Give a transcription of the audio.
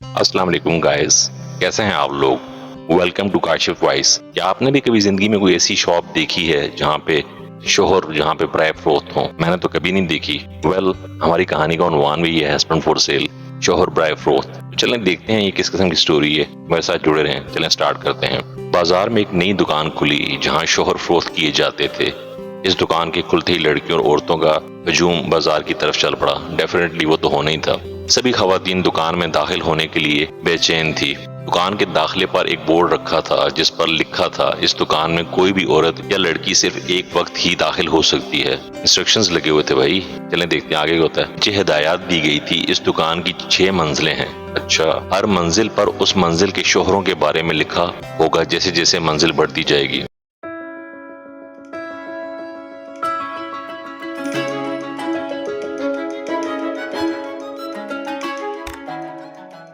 अस्सलाम वालेकुम गाइस, कैसे हैं आप लोग। Welcome to Kashif voice. क्या आपने भी कभी जिंदगी में कोई ऐसी शॉप देखी है जहाँ पे शोहर जहाँ पे प्राय फरोख्त हो? मैंने तो कभी नहीं देखी। हमारी कहानी का उन्वान भी है हस्बैंड फॉर सेल, शोहर प्राय फरोख्त। चलें देखते हैं ये किस किस्म की स्टोरी है। मेरे साथ जुड़े रहें, चलें स्टार्ट करते हैं। बाजार में एक नई दुकान खुली जहाँ शोहर फरोख्त किए जाते थे। इस दुकान के खुलते ही लड़कियों और औरतों का हजूम बाजार की तरफ चल पड़ा। डेफिनेटली वो तो होना ही था। सभी खवातीन दुकान में दाखिल होने के लिए बेचैन थी। दुकान के दाखिले पर एक बोर्ड रखा था जिस पर लिखा था, इस दुकान में कोई भी औरत या लड़की सिर्फ एक वक्त ही दाखिल हो सकती है। इंस्ट्रक्शंस लगे हुए थे भाई। चलें देखते हैं आगे क्या होता है। मुझे हिदायत दी गई थी, इस दुकान की 6 मंजिलें हैं। अच्छा, हर मंजिल पर उस मंजिल के शोहरों के बारे में लिखा होगा जैसे जैसे मंजिल बढ़ती जाएगी।